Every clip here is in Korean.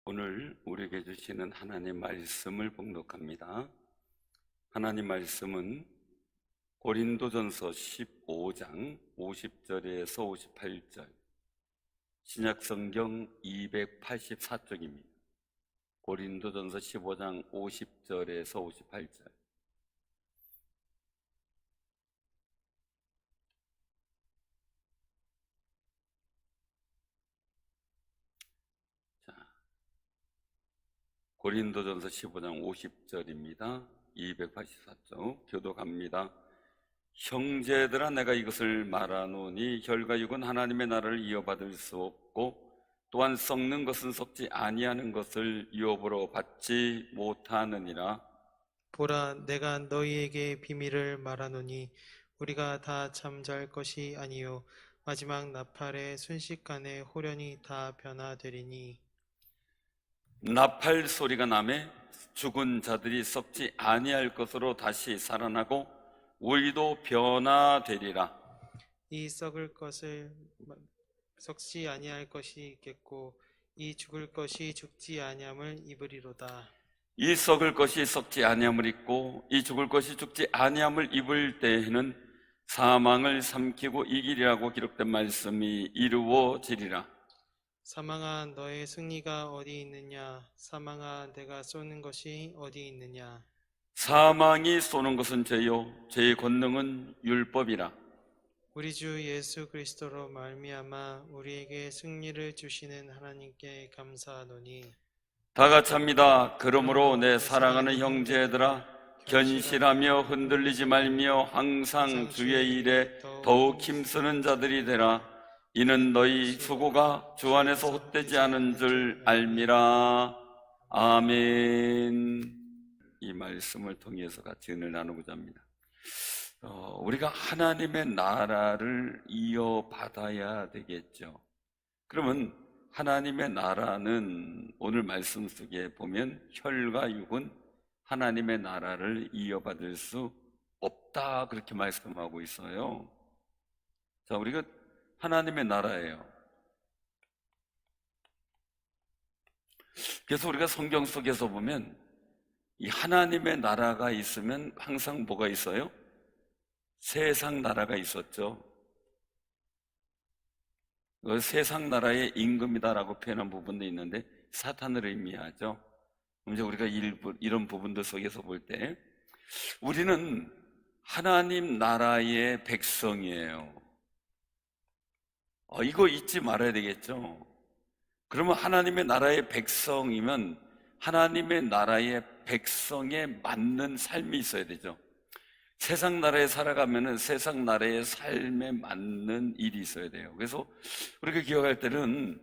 오늘 우리에게 주시는 하나님 말씀을 봉독합니다. 하나님 말씀은 고린도전서 15장 50절에서 58절, 신약성경 284쪽입니다. 고린도전서 15장 50절에서 58절. 고린도전서 15장 50절입니다. 284쪽 교독합니다. 형제들아, 내가 이것을 말하노니 혈과 육은 하나님의 나라를 이어받을 수 없고 또한 썩는 것은 썩지 아니하는 것을 유업으로 받지 못하느니라. 보라, 내가 너희에게 비밀을 말하노니 우리가 다 잠잘 것이 아니요 마지막 나팔의 순식간에 호련히 다 변화되리니. 나팔 소리가 나매 죽은 자들이 썩지 아니할 것으로 다시 살아나고 우리도 변화되리라. 이 썩을 것을 썩지 아니할 것이 있겠고 이 죽을 것이 죽지 아니함을 입으리로다. 이 썩을 것이 썩지 아니함을 입고 이 죽을 것이 죽지 아니함을 입을 때에는 사망을 삼키고 이기리라고 기록된 말씀이 이루어지리라. 사망아, 너의 승리가 어디 있느냐? 사망아, 내가 쏘는 것이 어디 있느냐? 사망이 쏘는 것은 죄요 죄의 권능은 율법이라. 우리 주 예수 그리스도로 말미암아 우리에게 승리를 주시는 하나님께 감사하노니. 다 같이 합니다. 그러므로 내 사랑하는 형제들아, 견실하며 흔들리지 말며 항상 주의 일에 더욱 힘쓰는 자들이 되라. 이는 너희 수고가 주 안에서 헛되지 않은 줄 알미라. 아멘. 이 말씀을 통해서 같이 은혜를 나누고자 합니다. 우리가 하나님의 나라를 이어받아야 되겠죠. 그러면 하나님의 나라는 오늘 말씀 속에 보면 혈과 육은 하나님의 나라를 이어받을 수 없다, 그렇게 말씀하고 있어요. 자, 우리가 하나님의 나라예요. 그래서 우리가 성경 속에서 보면 이 하나님의 나라가 있으면 항상 뭐가 있어요? 세상 나라가 있었죠. 세상 나라의 임금이다라고 표현한 부분도 있는데 사탄을 의미하죠. 이제 우리가 이런 부분들 속에서 볼 때 우리는 하나님 나라의 백성이에요. 이거 잊지 말아야 되겠죠. 그러면 하나님의 나라의 백성이면 하나님의 나라의 백성에 맞는 삶이 있어야 되죠. 세상 나라에 살아가면은 세상 나라의 삶에 맞는 일이 있어야 돼요. 그래서 우리가 기억할 때는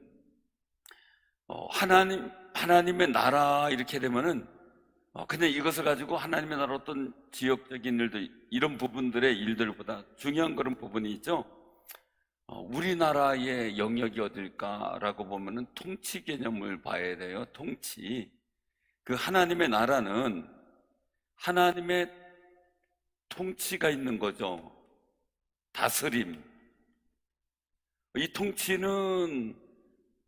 하나님의 나라 이렇게 되면은 근데 이것을 가지고 하나님의 나라 어떤 지역적인 일도 이런 부분들의 일들보다 중요한 그런 부분이 있죠. 우리나라의 영역이 어딜까라고 보면은 통치 개념을 봐야 돼요. 통치. 그 하나님의 나라는 하나님의 통치가 있는 거죠. 다스림. 이 통치는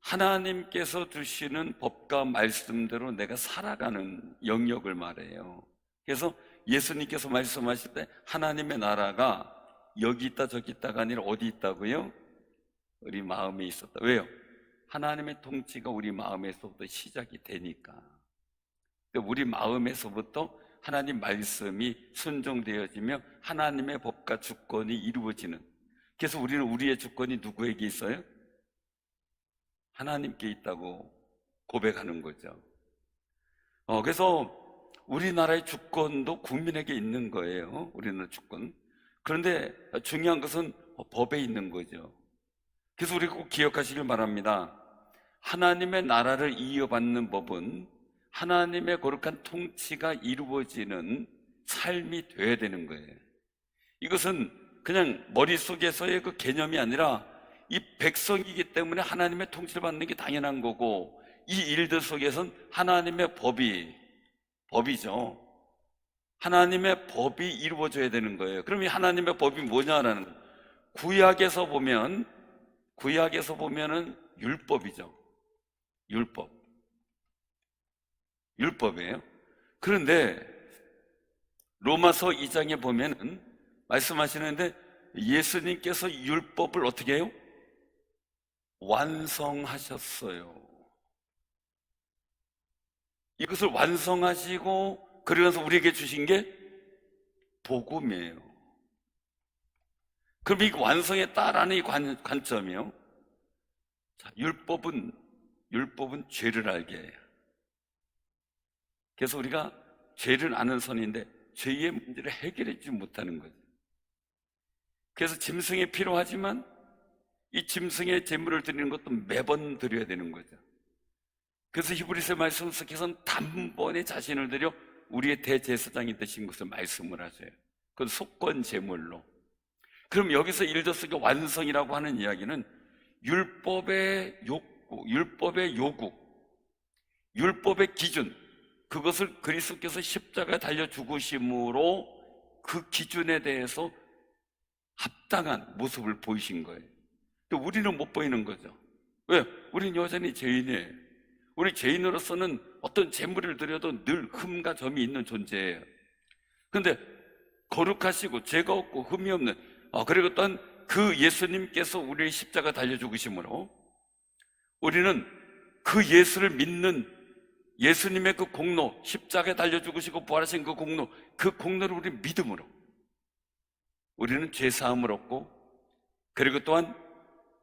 하나님께서 주시는 법과 말씀대로 내가 살아가는 영역을 말해요. 그래서 예수님께서 말씀하실 때 하나님의 나라가 여기 있다 저기 있다가 아니라 어디 있다고요? 우리 마음에 있었다. 왜요? 하나님의 통치가 우리 마음에서부터 시작이 되니까. 우리 마음에서부터 하나님 말씀이 순종되어지며 하나님의 법과 주권이 이루어지는. 그래서 우리는 우리의 주권이 누구에게 있어요? 하나님께 있다고 고백하는 거죠. 그래서 우리나라의 주권도 국민에게 있는 거예요. 우리나라 주권. 그런데 중요한 것은 법에 있는 거죠. 그래서 우리가 꼭 기억하시길 바랍니다. 하나님의 나라를 이어받는 법은 하나님의 거룩한 통치가 이루어지는 삶이 돼야 되는 거예요. 이것은 그냥 머릿속에서의 그 개념이 아니라 이 백성이기 때문에 하나님의 통치를 받는 게 당연한 거고, 이 일들 속에서는 하나님의 법이죠. 하나님의 법이 이루어져야 되는 거예요. 그럼 이 하나님의 법이 뭐냐라는 거예요. 구약에서 보면은 율법이죠. 율법. 율법이에요. 그런데 로마서 2장에 보면은 말씀하시는데 예수님께서 율법을 어떻게 해요? 완성하셨어요. 이것을 완성하시고 그러면서 우리에게 주신 게 복음이에요. 그럼 이 완성에 따라는 이 관점이요. 자, 율법은 죄를 알게 해요. 그래서 우리가 죄를 아는 선인데 죄의 문제를 해결하지 못하는 거죠. 그래서 짐승이 필요하지만 이 짐승의 제물을 드리는 것도 매번 드려야 되는 거죠. 그래서 히브리서 말씀 속에서는 단번에 자신을 드려 우리의 대제사장이 되신 것을 말씀을 하세요. 그건 속건 제물로. 그럼 여기서 일저속의 완성이라고 하는 이야기는 율법의 욕구, 율법의 요구, 율법의 기준, 그것을 그리스도께서 십자가에 달려 죽으심으로 그 기준에 대해서 합당한 모습을 보이신 거예요. 우리는 못 보이는 거죠. 왜? 우리는 여전히 죄인이에요. 우리 죄인으로서는 어떤 재물을 드려도 늘 흠과 점이 있는 존재예요. 그런데 거룩하시고 죄가 없고 흠이 없는 그리고 또한 그 예수님께서 우리의 십자가 달려 죽으심으로 우리는 그 예수를 믿는 예수님의 그 공로, 십자가에 달려 죽으시고 부활하신 그 공로를 우리 믿음으로 우리는 죄 사함을 얻고 그리고 또한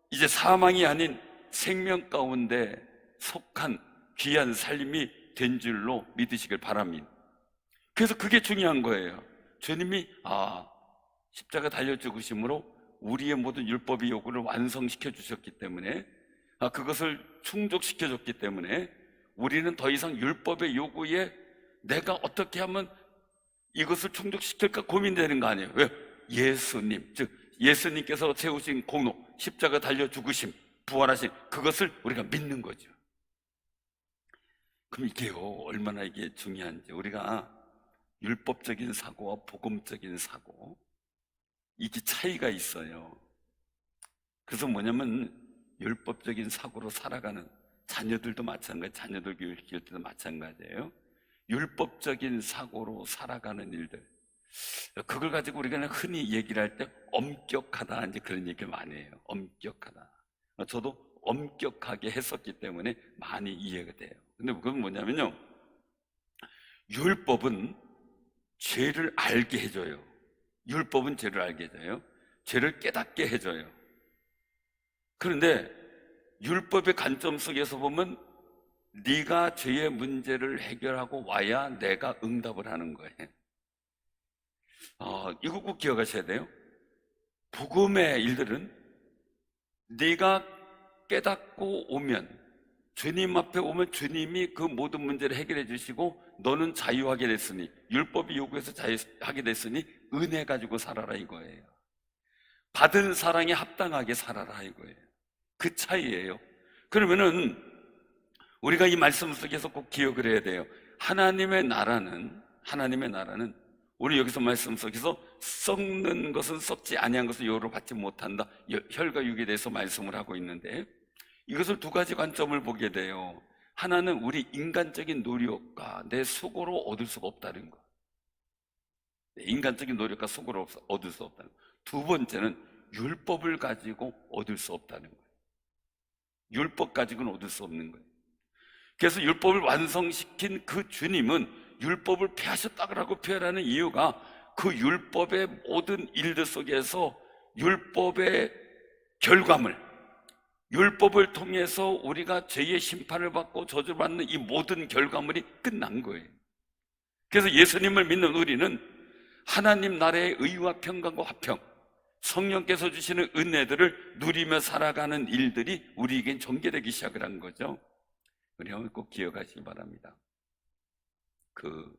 이제 사망이 아닌 생명 가운데 속한 귀한 삶이 된 줄로 믿으시길 바랍니다. 그래서 그게 중요한 거예요. 주님이 십자가 달려 죽으심으로 우리의 모든 율법의 요구를 완성시켜 주셨기 때문에 그것을 충족시켜 줬기 때문에 우리는 더 이상 율법의 요구에 내가 어떻게 하면 이것을 충족시킬까 고민되는 거 아니에요. 왜? 예수님, 즉 예수님께서 세우신 공로, 십자가 달려 죽으심, 부활하신 그것을 우리가 믿는 거죠. 그럼 이게요, 얼마나 이게 중요한지. 우리가 율법적인 사고와 복음적인 사고, 이게 차이가 있어요. 그래서 뭐냐면 율법적인 사고로 살아가는 자녀들도 마찬가지, 자녀들 교육 기울 때도 마찬가지예요. 율법적인 사고로 살아가는 일들, 그걸 가지고 우리가 흔히 얘기를 할 때 엄격하다, 이제 그런 얘기를 많이 해요. 엄격하다. 저도 엄격하게 했었기 때문에 많이 이해가 돼요. 근데 그건 뭐냐면요, 율법은 죄를 알게 해줘요. 율법은 죄를 알게 해줘요. 죄를 깨닫게 해줘요. 그런데 율법의 관점 속에서 보면 네가 죄의 문제를 해결하고 와야 내가 응답을 하는 거예요. 이거 꼭 기억하셔야 돼요. 복음의 일들은 네가 깨닫고 오면, 주님 앞에 오면 주님이 그 모든 문제를 해결해 주시고 너는 자유하게 됐으니, 율법이 요구해서 자유하게 됐으니 은혜 가지고 살아라 이거예요. 받은 사랑에 합당하게 살아라 이거예요. 그 차이예요. 그러면은 우리가 이 말씀 속에서 꼭 기억을 해야 돼요. 하나님의 나라는 우리 여기서 말씀 속에서 썩는 것은 썩지 아니한 것을 여로 받지 못한다, 혈과 육에 대해서 말씀을 하고 있는데, 이것을 두 가지 관점을 보게 돼요. 하나는 우리 인간적인 노력과 내 수고로 얻을 수가 없다는 것. 인간적인 노력과 수고로 얻을 수 없다는 것. 두 번째는 율법을 가지고 얻을 수 없다는 거예요. 율법 가지고는 얻을 수 없는 거예요. 그래서 율법을 완성시킨 그 주님은 율법을 폐하셨다고 표현하는 이유가 그 율법의 모든 일들 속에서 율법의 결과물, 율법을 통해서 우리가 죄의 심판을 받고 저주를 받는 이 모든 결과물이 끝난 거예요. 그래서 예수님을 믿는 우리는 하나님 나라의 의와 평강과 화평, 성령께서 주시는 은혜들을 누리며 살아가는 일들이 우리에겐 전개되기 시작을 한 거죠. 우리 꼭 기억하시기 바랍니다. 그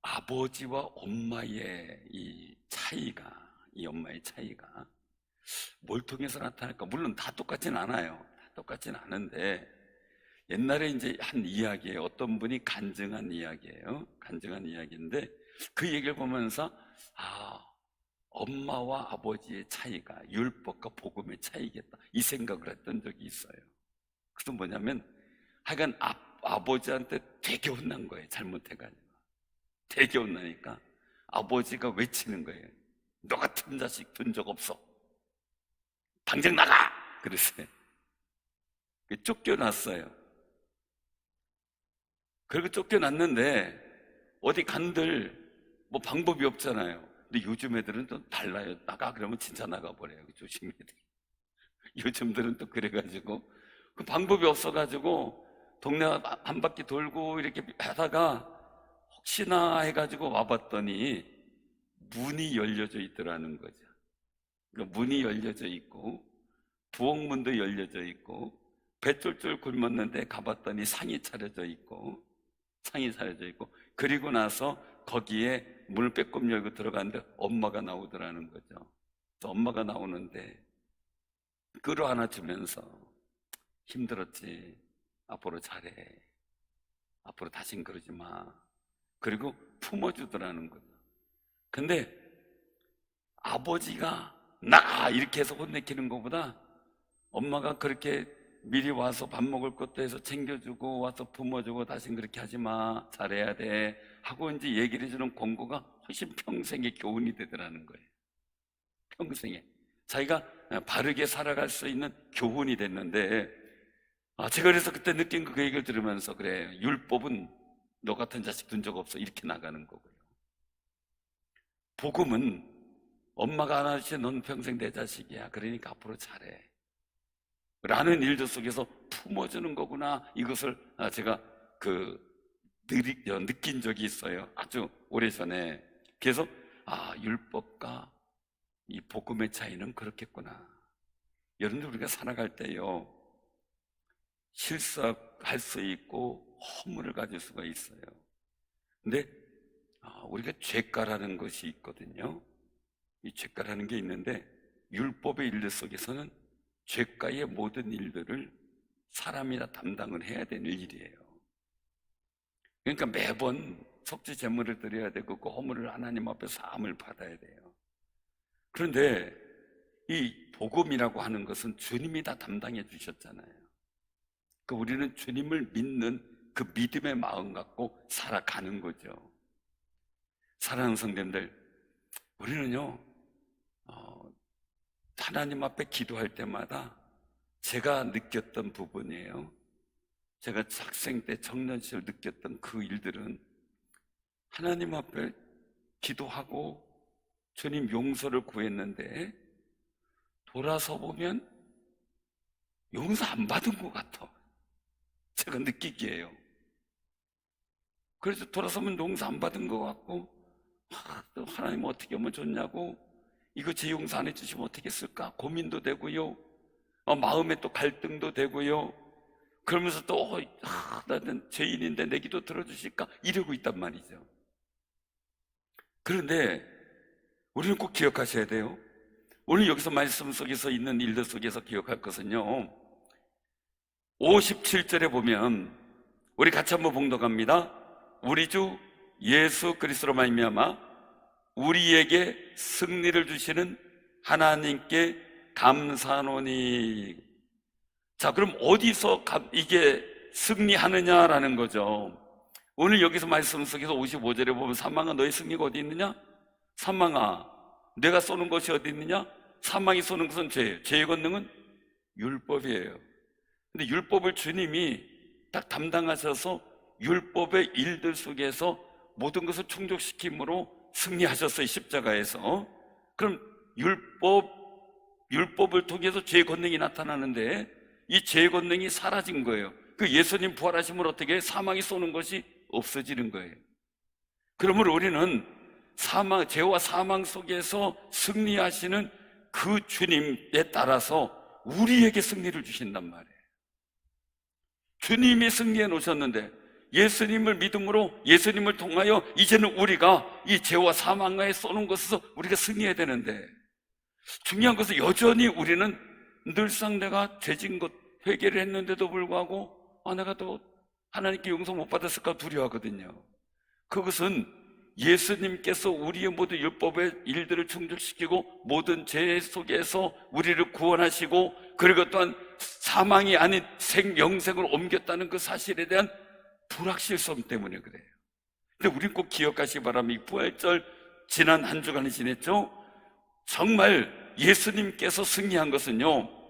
아버지와 엄마의 이 엄마의 차이가 뭘 통해서 나타날까? 물론 다 똑같진 않아요. 다 똑같진 않은데, 옛날에 이제 한 이야기예요. 어떤 분이 간증한 이야기예요. 간증한 이야기인데 그 얘기를 보면서 엄마와 아버지의 차이가 율법과 복음의 차이겠다, 이 생각을 했던 적이 있어요. 그것은 뭐냐면, 하여간 아버지한테 되게 혼난 거예요. 잘못해가지고. 되게 혼나니까 아버지가 외치는 거예요. 너 같은 자식 둔 적 없어. 당장 나가! 그랬어요. 쫓겨났어요. 그리고 쫓겨났는데 어디 간들 뭐 방법이 없잖아요. 근데 요즘 애들은 또 달라요. 나가 그러면 진짜 나가버려요. 조심해야 돼. 요즘들은 또 그래가지고 그 방법이 없어가지고 동네 한 바퀴 돌고 이렇게 하다가 혹시나 해가지고 와봤더니 문이 열려져 있더라는 거죠. 그러니까 문이 열려져 있고 부엌문도 열려져 있고 배 쫄쫄 굶었는데 가봤더니 상이 차려져 있고 그리고 나서 거기에 문을 빼꼼 열고 들어갔는데 엄마가 나오더라는 거죠. 엄마가 나오는데 끌어안아주면서 힘들었지. 앞으로 잘해. 앞으로 다신 그러지 마. 그리고 품어주더라는 거죠. 근데 아버지가 나가! 이렇게 해서 혼내키는 것보다 엄마가 그렇게 미리 와서 밥 먹을 것도 해서 챙겨주고 와서 품어주고 다신 그렇게 하지 마. 잘해야 돼. 하고 이제 얘기를 해주는 권고가 훨씬 평생의 교훈이 되더라는 거예요. 평생에. 자기가 바르게 살아갈 수 있는 교훈이 됐는데, 제가 그래서 그때 느낀 그 얘기를 들으면서 그래, 율법은 너 같은 자식 둔 적 없어. 이렇게 나가는 거고요. 복음은 엄마가 안아주지 넌 평생 내 자식이야. 그러니까 앞으로 잘해. 라는 일들 속에서 품어주는 거구나. 이것을 제가 느낀 적이 있어요. 아주 오래전에. 그래서 율법과 이 복음의 차이는 그렇겠구나. 여러분들 우리가 살아갈 때요, 실수할 수 있고 허물을 가질 수가 있어요. 근데 우리가 죄가라는 것이 있거든요. 이 죄가라는 게 있는데 율법의 일들 속에서는 죄가의 모든 일들을 사람이 다 담당을 해야 되는 일이에요. 그러니까 매번 속죄 제물을 드려야 되고 그 허물을 하나님 앞에 사함을 받아야 돼요. 그런데 이 복음이라고 하는 것은 주님이 다 담당해 주셨잖아요. 그러니까 우리는 주님을 믿는 그 믿음의 마음 갖고 살아가는 거죠. 사랑하는 성도님들, 우리는요 하나님 앞에 기도할 때마다 제가 느꼈던 부분이에요. 제가 학생 때 청년 시절 느꼈던 그 일들은 하나님 앞에 기도하고 주님 용서를 구했는데 돌아서 보면 용서 안 받은 것 같아. 제가 느끼기에요. 그래서 돌아서면 용서 안 받은 것 같고 또 하나님 어떻게 하면 좋냐고, 이거 제 용서 안 해주시면 어떻게 했을까 고민도 되고요, 마음에 또 갈등도 되고요. 그러면서 또 나는 죄인인데 내 기도 들어주실까 이러고 있단 말이죠. 그런데 우리는 꼭 기억하셔야 돼요. 오늘 여기서 말씀 속에서 있는 일들 속에서 기억할 것은요, 57절에 보면 우리 같이 한번 봉독합니다. 우리 주 예수 그리스도로 말미암아 우리에게 승리를 주시는 하나님께 감사하노니. 자, 그럼 어디서 이게 승리하느냐라는 거죠. 오늘 여기서 말씀 속에서 55절에 보면 사망아 너의 승리가 어디 있느냐? 사망아 내가 쏘는 것이 어디 있느냐? 사망이 쏘는 것은 죄예요. 죄의 권능은 율법이에요. 근데 율법을 주님이 딱 담당하셔서 율법의 일들 속에서 모든 것을 충족시킴으로 승리하셨어요, 십자가에서. 그럼 율법을 통해서 죄의 권능이 나타나는데 이 죄의 권능이 사라진 거예요. 그 예수님 부활하심을 어떻게 사망이 쏘는 것이 없어지는 거예요. 그러므로 우리는 죄와 사망 속에서 승리하시는 그 주님에 따라서 우리에게 승리를 주신단 말이에요. 주님이 승리해 놓으셨는데 예수님을 믿음으로 예수님을 통하여 이제는 우리가 이 죄와 사망에 쏘는 것에서 우리가 승리해야 되는데, 중요한 것은 여전히 우리는 늘상 내가 죄진 것 회개를 했는데도 불구하고 내가 또 하나님께 용서 못 받았을까 두려워하거든요. 그것은 예수님께서 우리의 모든 율법의 일들을 충족시키고 모든 죄 속에서 우리를 구원하시고 그리고 또한 사망이 아닌 영생으로 옮겼다는 그 사실에 대한 불확실성 때문에 그래요. 근데 우린 꼭 기억하시기 바랍니다. 이 부활절 지난 한 주간을 지냈죠? 정말 예수님께서 승리한 것은요,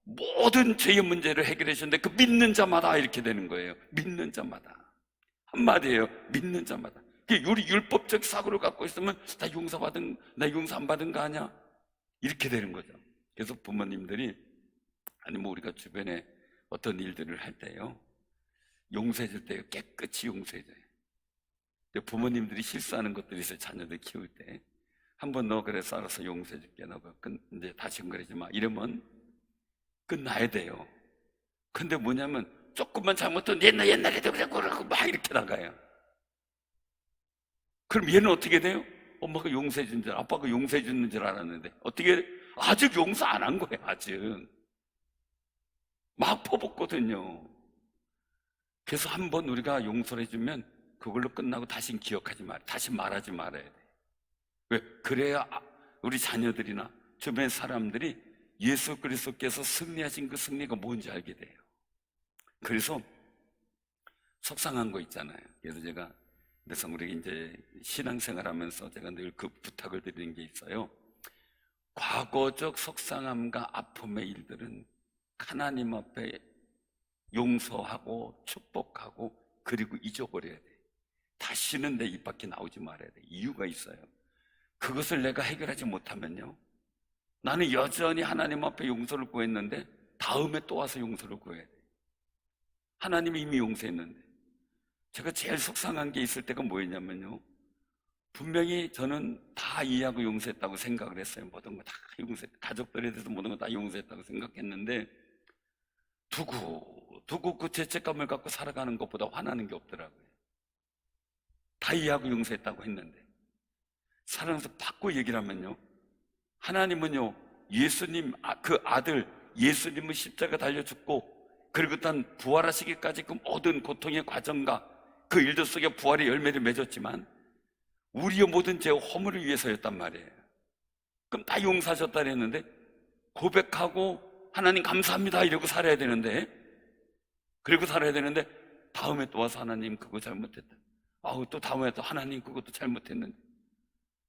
모든 죄의 문제를 해결해 주셨는데 그 믿는 자마다 이렇게 되는 거예요. 믿는 자마다. 한마디예요. 믿는 자마다. 우리 율법적 사고를 갖고 있으면 나 용서 안 받은 거 아니야? 이렇게 되는 거죠. 그래서 부모님들이, 아니면 우리가 주변에 어떤 일들을 할 때요, 용서해 줄 때요, 깨끗이 용서해 줘요. 부모님들이 실수하는 것들이 있어요. 자녀들 키울 때. 한번 너 그래서 알아서 용서해 줄게. 너 이제 다시 그러지 마. 이러면 끝나야 돼요. 근데 뭐냐면 조금만 잘못하면 옛날에도 그러고 막 이렇게 나가요. 그럼 얘는 어떻게 돼요? 엄마가 용서해 준 줄, 아빠가 용서해 주는 줄 알았는데 어떻게 아직 용서 안 한 거예요. 아직 막 퍼붓거든요. 그래서 한번 우리가 용서를 해주면 그걸로 끝나고 다시 기억하지 말아요. 다시 말하지 말아야 돼. 왜? 그래야 우리 자녀들이나 주변 사람들이 예수 그리스도께서 승리하신 그 승리가 뭔지 알게 돼요. 그래서 속상한 거 있잖아요. 그래서 우리 이제 신앙생활 하면서 제가 늘 그 부탁을 드리는 게 있어요. 과거적 속상함과 아픔의 일들은 하나님 앞에 용서하고 축복하고 그리고 잊어버려야 돼. 다시는 내 입 밖에 나오지 말아야 돼. 이유가 있어요. 그것을 내가 해결하지 못하면요, 나는 여전히 하나님 앞에 용서를 구했는데 다음에 또 와서 용서를 구해야 돼. 하나님이 이미 용서했는데. 제가 제일 속상한 게 있을 때가 뭐였냐면요, 분명히 저는 다 이해하고 용서했다고 생각을 했어요. 모든 거 다 용서했다. 가족들에 대해서 모든 거 다 용서했다고 생각했는데 두고 그 죄책감을 갖고 살아가는 것보다 화나는 게 없더라고요. 다 이해하고 용서했다고 했는데. 살아가면서 바꿔 얘기를 하면요, 하나님은요, 예수님 그 아들 예수님은 십자가 달려 죽고 그리고 단 부활하시기까지 그 모든 고통의 과정과 그 일들 속에 부활의 열매를 맺었지만 우리의 모든 죄와 허물을 위해서였단 말이에요. 그럼 다 용서하셨다 그랬는데 고백하고 하나님 감사합니다 이러고 살아야 되는데, 그리고 살아야 되는데 다음에 또 와서 하나님 그거 잘못했다. 또 다음에 또 하나님 그것도 잘못했는데,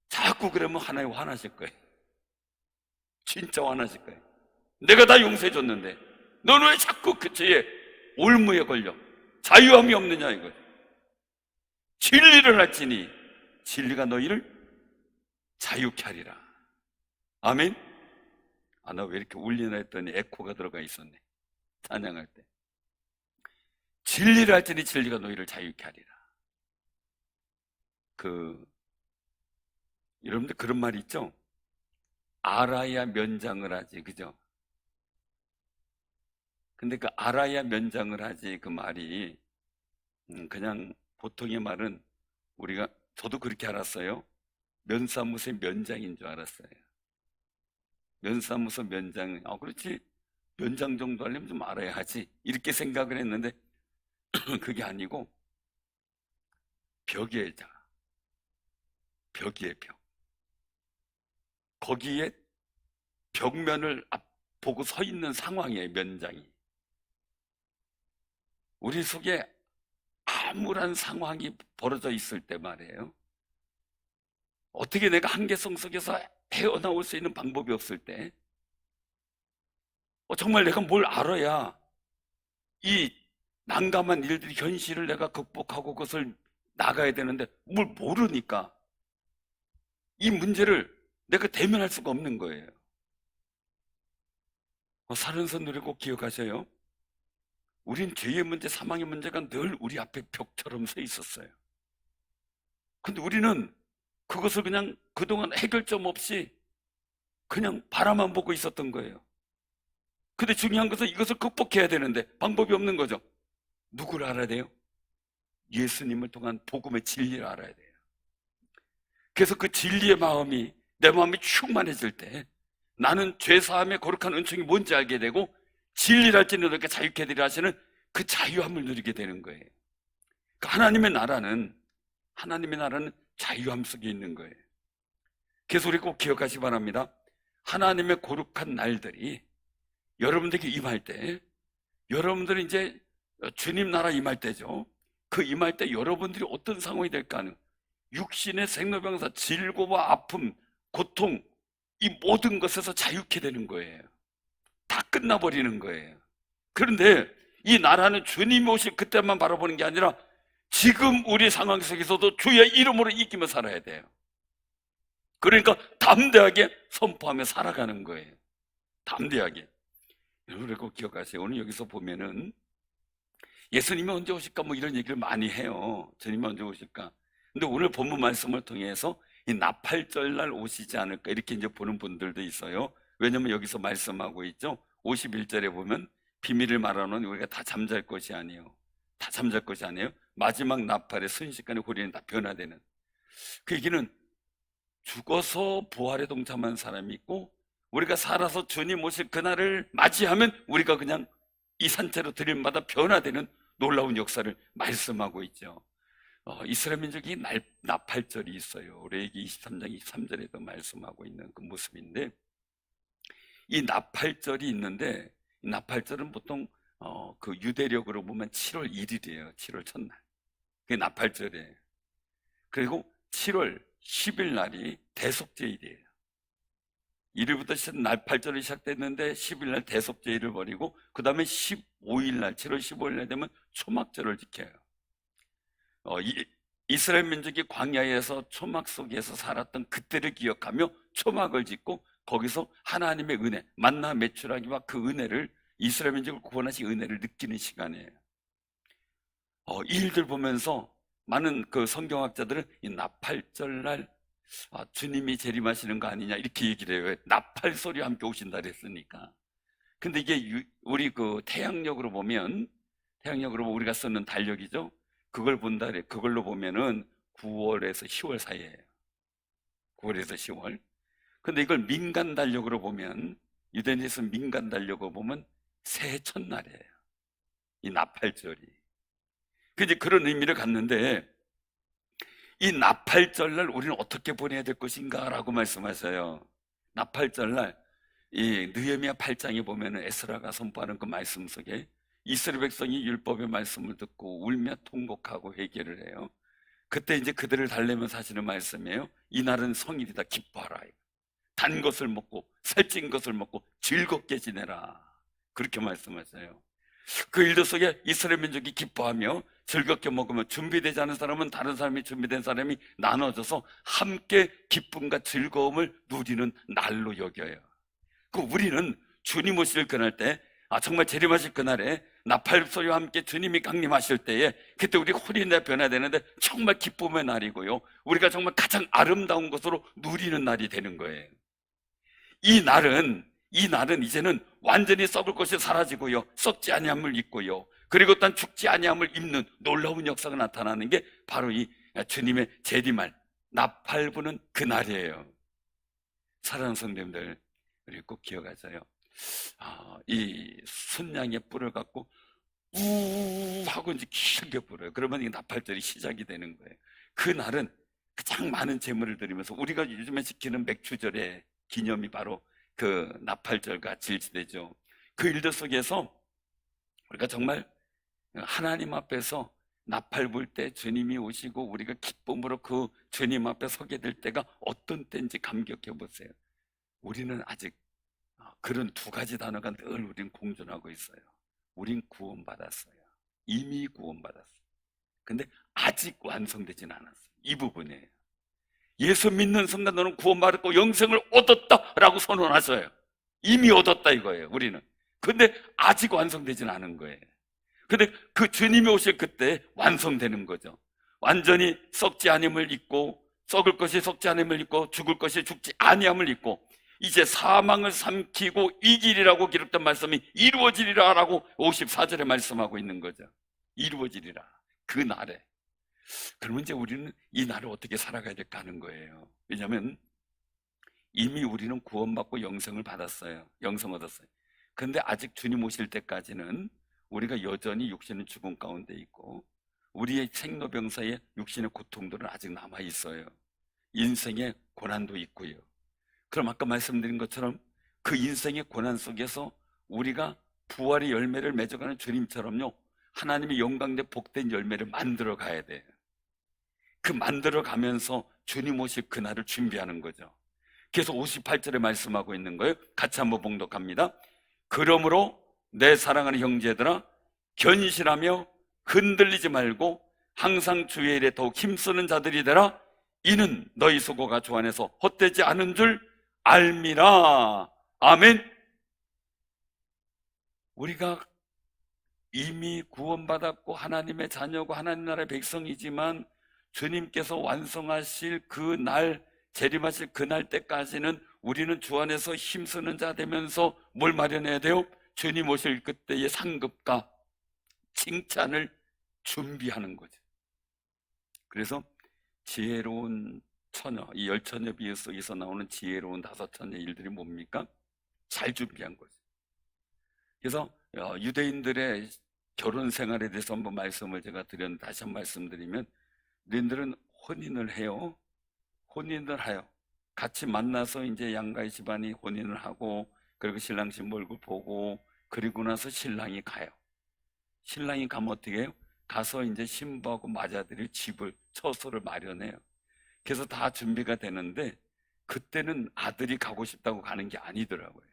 자꾸 그러면 하나님 화나실 거예요. 진짜 화나실 거예요. 내가 다 용서해 줬는데 너는 왜 자꾸 그 죄에 올무에 걸려? 자유함이 없느냐 이거죠. 진리를 알지니 진리가 너희를 자유케 하리라. 아멘. 나 왜 이렇게 울리나 했더니 에코가 들어가 있었네. 찬양할 때 진리를 알지니 진리가 너희를 자유케 하리라. 여러분들 그런 말이 있죠? 알아야 면장을 하지, 그죠? 근데 그 알아야 면장을 하지 그 말이 그냥 보통의 말은 저도 그렇게 알았어요. 면사무소의 면장인 줄 알았어요. 면사무소 면장, 그렇지, 면장 정도 하려면 좀 알아야 하지, 이렇게 생각을 했는데 그게 아니고 벽이에요. 벽이에요. 벽. 거기에 벽면을 보고 서 있는 상황이에요. 면장이. 우리 속에 암울한 상황이 벌어져 있을 때 말이에요, 어떻게 내가 한계성 속에서 헤어나올 수 있는 방법이 없을 때, 정말 내가 뭘 알아야 이 난감한 일들이 현실을 내가 극복하고 그것을 나가야 되는데 뭘 모르니까 이 문제를 내가 대면할 수가 없는 거예요. 살면서 누리 꼭 기억하셔요. 우린 죄의 문제, 사망의 문제가 늘 우리 앞에 벽처럼 서 있었어요. 근데 우리는 그것을 그냥 그동안 해결점 없이 그냥 바라만 보고 있었던 거예요. 근데 중요한 것은 이것을 극복해야 되는데 방법이 없는 거죠. 누구를 알아야 돼요? 예수님을 통한 복음의 진리를 알아야 돼요. 그래서 그 진리의 마음이 내 마음이 충만해질 때 나는 죄사함의 거룩한 은총이 뭔지 알게 되고 진리를 알지는 이렇게 자유케 되리라 하시는 그 자유함을 누리게 되는 거예요. 하나님의 나라는 자유함 속에 있는 거예요. 그래서 우리 꼭 기억하시기 바랍니다. 하나님의 거룩한 날들이 여러분들에게 임할 때, 여러분들이 이제 주님 나라 임할 때죠. 그 임할 때 여러분들이 어떤 상황이 될까 하는, 육신의 생로병사, 질고와 아픔, 고통, 이 모든 것에서 자유케 되는 거예요. 다 끝나버리는 거예요. 그런데 이 나라는 주님이 오실 그때만 바라보는 게 아니라 지금 우리 상황 속에서도 주의 이름으로 이기며 살아야 돼요. 그러니까 담대하게 선포하며 살아가는 거예요. 담대하게. 여러분 꼭 기억하세요. 오늘 여기서 보면은 예수님이 언제 오실까 뭐 이런 얘기를 많이 해요. 주님이 언제 오실까. 근데 오늘 본문 말씀을 통해서 이 나팔절날 오시지 않을까 이렇게 이제 보는 분들도 있어요. 왜냐면 여기서 말씀하고 있죠. 51절에 보면 비밀을 말하노니 우리가 다 잠잘 것이 아니에요. 다 잠잘 것이 아니에요. 마지막 나팔에 순식간에 우리는 다 변화되는. 그 얘기는 죽어서 부활에 동참한 사람이 있고 우리가 살아서 주님 오실 그날을 맞이하면 우리가 그냥 이 산채로 들림마다 변화되는 놀라운 역사를 말씀하고 있죠. 이스라엘 민족이 나팔절이 있어요. 레위기 23장 23절에도 말씀하고 있는 그 모습인데, 이 나팔절이 있는데 이 나팔절은 보통 그 유대력으로 보면 7월 1일이에요. 7월 첫날. 그게 나팔절이에요. 그리고 7월 10일 날이 대속죄일이에요. 1일부터 나팔절이 시작됐는데 10일 날 대속죄일을 벌이고 그 다음에 15일 날, 7월 15일 날 되면 초막절을 지켜요. 이스라엘 민족이 광야에서 초막 속에서 살았던 그때를 기억하며 초막을 짓고 거기서 하나님의 은혜, 만나 메추라기와 그 은혜를, 이스라엘 민족을 구원하신 은혜를 느끼는 시간이에요. 이 일들 보면서 많은 그 성경학자들은 이 나팔절날 주님이 재림하시는 거 아니냐 이렇게 얘기를 해요. 나팔 소리와 함께 오신다 그랬으니까. 근데 이게 우리 그 태양력으로 보면 우리가 쓰는 달력이죠. 그걸 본다 그래. 그걸로 보면은 9월에서 10월 사이예요. 9월에서 10월. 근데 이걸 민간 달력으로 보면, 유대인에서 민간 달력으로 보면 새해 첫날이에요. 이 나팔절이. 그래서 그런 의미를 갖는데, 이 나팔절날 우리는 어떻게 보내야 될 것인가 라고 말씀하셔요. 나팔절날 이 느헤미야 8장에 보면 에스라가 선포하는 그 말씀 속에 이스라엘 백성이 율법의 말씀을 듣고 울며 통곡하고 회개를 해요. 그때 이제 그들을 달래면서 하시는 말씀이에요. 이날은 성일이다, 기뻐하라. 단 것을 먹고 살찐 것을 먹고 즐겁게 지내라, 그렇게 말씀하세요. 그 일들 속에 이스라엘 민족이 기뻐하며 즐겁게 먹으며 준비되지 않은 사람은 다른 사람이, 준비된 사람이 나눠져서 함께 기쁨과 즐거움을 누리는 날로 여겨요. 그 우리는 주님 오실 그날 때, 정말 재림하실 그날에 나팔 소리와 함께 주님이 강림하실 때에 그때 우리 홀이 변화되는데 정말 기쁨의 날이고요, 우리가 정말 가장 아름다운 것으로 누리는 날이 되는 거예요. 이 날은 이제는 완전히 썩을 것이 사라지고요, 썩지 아니함을 입고요, 그리고 또한 죽지 아니함을 입는 놀라운 역사가 나타나는 게 바로 이 주님의 재림할 나팔 부는 그 날이에요. 사랑하는 성도님들, 우리 꼭 기억하세요. 이 순양의 뿔을 갖고 우 하고 이제 길게 불어요. 그러면 이 나팔절이 시작이 되는 거예요. 그 날은 가장 많은 제물을 드리면서, 우리가 요즘에 지키는 맥주절의 기념이 바로 그 나팔절과 질지되죠. 그 일들 속에서 우리가 정말 하나님 앞에서 나팔 불 때 주님이 오시고 우리가 기쁨으로 그 주님 앞에 서게 될 때가 어떤 때인지 감격해 보세요. 우리는 아직 그런 두 가지 단어가 늘 우린 공존하고 있어요. 우린 구원받았어요. 이미 구원받았어요. 근데 아직 완성되진 않았어요. 이 부분이에요. 예수 믿는 순간 너는 구원받았고 영생을 얻었다라고 선언하셔요. 이미 얻었다 이거예요, 우리는. 근데 아직 완성되진 않은 거예요. 근데 그 주님이 오실 그때 완성되는 거죠. 완전히 썩지 아니함을 입고, 썩을 것이 썩지 아니함을 입고 죽을 것이 죽지 아니함을 입고 이제 사망을 삼키고 이기리라고 기록된 말씀이 이루어지리라 라고 54절에 말씀하고 있는 거죠. 이루어지리라, 그 날에. 그러면 이제 우리는 이 날을 어떻게 살아가야 될까 하는 거예요. 왜냐하면 이미 우리는 구원받고 영생을 받았어요. 영생 얻었어요. 그런데 아직 주님 오실 때까지는 우리가 여전히 육신은 죽음 가운데 있고 우리의 생로병사의 육신의 고통들은 아직 남아 있어요. 인생의 고난도 있고요. 그럼 아까 말씀드린 것처럼 그 인생의 고난 속에서 우리가 부활의 열매를 맺어가는 주님처럼요, 하나님의 영광된 복된 열매를 만들어 가야 돼요. 그 만들어 가면서 주님 오실 그날을 준비하는 거죠. 그래서 58절에 말씀하고 있는 거예요. 같이 한번 봉독합니다. 그러므로 내 사랑하는 형제들아, 견실하며 흔들리지 말고 항상 주의 일에 더욱 힘쓰는 자들이 되라. 이는 너희 수고가 주 안에서 헛되지 않은 줄 알미라. 아멘. 우리가 이미 구원받았고 하나님의 자녀고 하나님 나라의 백성이지만 주님께서 완성하실 그 날, 재림하실 그날 때까지는 우리는 주 안에서 힘쓰는 자 되면서 뭘 마련해야 돼요? 주님 오실 그때의 상급과 칭찬을 준비하는 거죠. 그래서 지혜로운 처녀, 이 열처녀 비유 속에서 나오는 지혜로운 5처녀의 일들이 뭡니까? 잘 준비한 거죠. 그래서 유대인들의 결혼 생활에 대해서 한번 말씀을 제가 드렸는데 다시 한번 말씀드리면, 너희들은 혼인을 해요. 혼인을 해요. 같이 만나서 이제 양가의 집안이 혼인을 하고, 그리고 신랑 신부 얼굴 보고, 그리고 나서 신랑이 가요. 신랑이 가면 어떻게 해요? 가서 이제 신부하고 맞아들일 집을, 처소를 마련해요. 그래서 다 준비가 되는데 그때는 아들이 가고 싶다고 가는 게 아니더라고요.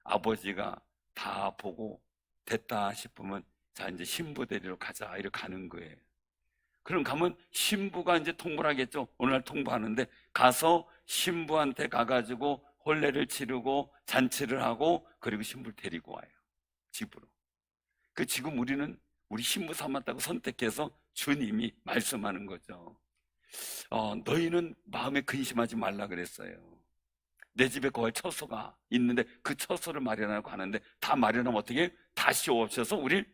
아버지가 다 보고 됐다 싶으면 자, 이제 신부 데리러 가자, 이렇게 가는 거예요. 그럼 가면 신부가 이제 통보를 하겠죠. 오늘날 통보하는데 가서 신부한테 가가지고 혼례를 치르고 잔치를 하고, 그리고 신부를 데리고 와요, 집으로. 그 지금 우리는 우리 신부 삼았다고 선택해서 주님이 말씀하는 거죠. 너희는 마음에 근심하지 말라 그랬어요. 내 집에 거할 처소가 있는데 그 처소를 마련하고 하는데, 다 마련하면 어떻게 해요? 다시 오셔서 우리를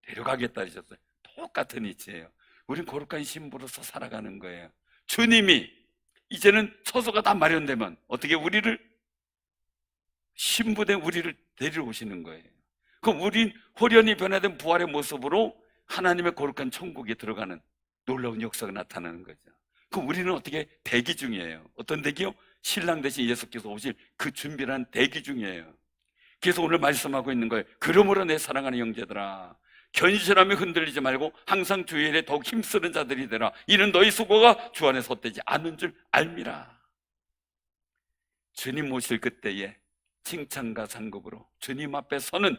데려가겠다 하셨어요. 똑같은 이치예요. 우린 거룩한 신부로서 살아가는 거예요. 주님이 이제는 처소가 다 마련되면 어떻게 우리를, 신부된 우리를 데리러 오시는 거예요. 그럼 우린 홀연히 변화된 부활의 모습으로 하나님의 거룩한 천국에 들어가는 놀라운 역사가 나타나는 거죠. 그럼 우리는 어떻게 대기 중이에요. 어떤 대기요? 신랑 대신 예수께서 오실 그 준비란 대기 중이에요. 그래서 오늘 말씀하고 있는 거예요. 그러므로 내 사랑하는 형제들아, 견실하며 흔들리지 말고 항상 주의 일에 더욱 힘쓰는 자들이 되라. 이는 너희 수고가 주 안에서 헛되지 않은 줄 알미라. 주님 오실 그때에 칭찬과 상급으로 주님 앞에 서는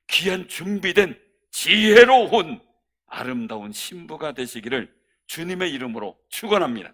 귀한 준비된 지혜로운 아름다운 신부가 되시기를 주님의 이름으로 축원합니다.